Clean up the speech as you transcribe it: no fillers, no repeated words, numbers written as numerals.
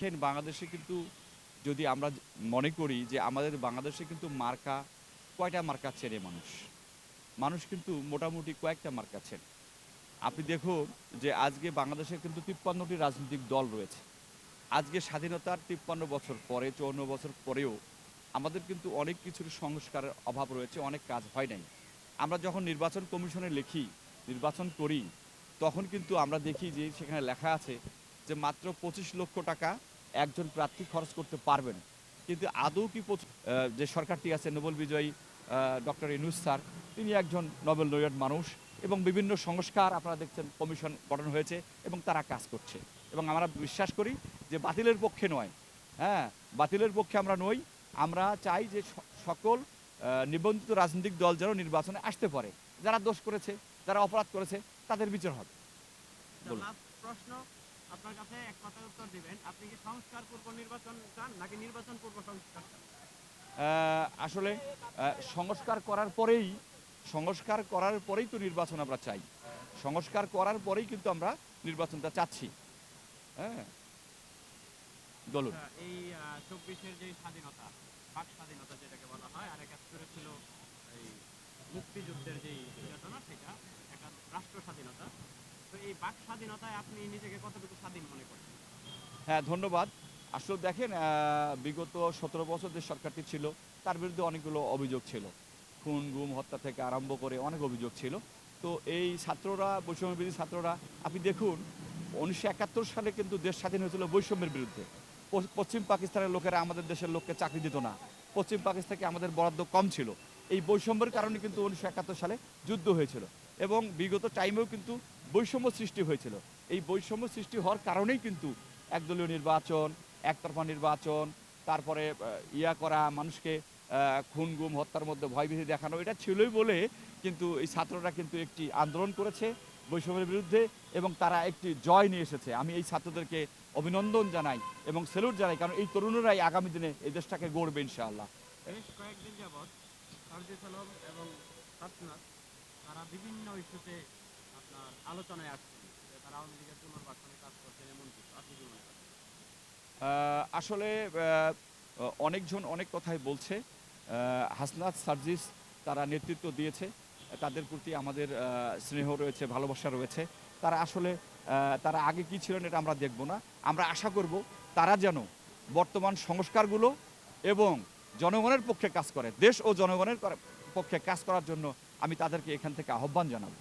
দেখেন বাংলাদেশে কিন্তু যদি আমরা মনে করি যে আমাদের বাংলাদেশে কিন্তু মার্কা কয়টা মার্কা চেনে মানুষ। মানুষ কিন্তু মোটামুটি কয়েকটা মার্কা চেনে। আপনি দেখুন যে আজকে বাংলাদেশে কিন্তু ৫৩টি রাজনৈতিক দল রয়েছে। আজকে স্বাধীনতার ৫৩ বছর পরে ৫৪ বছর পরেও আমাদের কিন্তু অনেক কিছুর সংস্কারের অভাব রয়েছে, অনেক কাজ হয় নাই। আমরা যখন নির্বাচন কমিশনে লিখি, নির্বাচন করি, তখন কিন্তু আমরা দেখি যে সেখানে লেখা আছে যে মাত্র ২৫ লক্ষ টাকা একজন প্রার্থী খরচ করতে পারবেন। কিন্তু আদৌ কি যে সরকারটি আছে নোবেল বিজয়ী ডক্টর ইউনূস স্যার, তিনি একজন নোবেল লরিয়েট মানুষ এবং বিভিন্ন সংস্কার আপনারা দেখছেন কমিশন গঠন হয়েছে এবং তারা কাজ করছে। এবং আমরা বিশ্বাস করি যে বাতিলের পক্ষে নয়, হ্যাঁ, বাতিলের পক্ষে আমরা নই। আমরা চাই যে সকল নিবন্ধিত রাজনৈতিক দল যেন নির্বাচনে আসতে পারে। যারা দোষ করেছে, যারা অপরাধ করেছে তাদের বিচার হবে। বলুন। প্রশ্ন আপনার কাছে এক কথায় উত্তর দিবেন, আপনি কি সংস্কার পূর্ব নির্বাচন চান নাকি নির্বাচন পূর্ব সংস্কার চান? আসলে সংস্কার করার পরেই তো নির্বাচন আমরা চাই। সংস্কার করার পরেই কিন্তু আমরা নির্বাচনটা চাচ্ছি। হ্যাঁ, বলুন। এই ২৪-এর যে স্বাধীনতা, বাক স্বাধীনতা যেটাকে বলা হয়, আর একাত্তরে ছিল এই মুক্তিযুদ্ধের যেই চেতনা, সেটা একটা রাষ্ট্র স্বাধীনতা। তো এই বাক স্বাধীনতায় আপনি নিজেকে কতটুকু স্বাধীন মনে করেন? হ্যাঁ, ধন্যবাদ। আসলে দেখেন বিগত ১৭ বছর যে সরকারটি ছিল তার বিরুদ্ধে অনেকগুলো অভিযোগ ছিল। খুন, গুম, হত্যা থেকে আরম্ভ করে অনেক অভিযোগ ছিল। তো এই ছাত্ররা, বৈষম্যবিরোধী ছাত্ররা, আপনি দেখুন ১৯৭১ সালে কিন্তু দেশ স্বাধীন হয়েছিল বৈষম্যের বিরুদ্ধে। পশ্চিম পাকিস্তানের লোকেরা আমাদের দেশের লোককে চাকরি দিত না। পশ্চিম পাকিস্তান থেকে আমাদের বরাদ্দ কম ছিল। এই বৈষম্যের কারণে কিন্তু ১৯৭১ সালে যুদ্ধ হয়েছিল এবং বিগত টাইমেও কিন্তু বৈষম্য সৃষ্টি হয়েছিল। এই বৈষম্য সৃষ্টি হওয়ার কারণেই কিন্তু একদলীয় নির্বাচন, একতরফা নির্বাচন, তারপরে ইয়া করা, মানুষকে খুন, গুম, হত্যার মধ্যে ভয়ভীতি দেখানো, এটা ছিলই বলে কিন্তু এই ছাত্ররা কিন্তু একটি আন্দোলন করেছে বৈষম্যের বিরুদ্ধে এবং তারা একটি জয় নিয়ে এসেছে। আমি এই ছাত্রদেরকে অভিনন্দন জানাই এবং স্যালুট জানাই, কারণ এই তরুণরাই আগামী দিনে এই দেশটাকে গড়বে ইনশাআল্লাহ। বেশ কয়েকদিন যাবৎ সারজিস আলম এবং হাসনাত তারা বিভিন্ন ইস্যুতে আপনার আলোচনায় আসছেন যে তারা আওয়ামী লীগের পুনর্বাসনে কাজ করছেন, এমন কিছু আপনি কি মনে করেন? আসলে অনেকজন অনেক কথাই বলছে। হাসনাত, সার্জিস তারা নেতৃত্ব দিয়েছে। তাদের প্রতি আমাদের স্নেহ রয়েছে, ভালোবাসা রয়েছে। তারা আসলে তারা আগে কী ছিলেন এটা আমরা দেখব না। আমরা আশা করব তারা যেন বর্তমান সংস্কারগুলো এবং জনগণের পক্ষে কাজ করে। দেশ ও জনগণের পক্ষে কাজ করার জন্য আমি তাদেরকে এখান থেকে আহ্বান জানাব।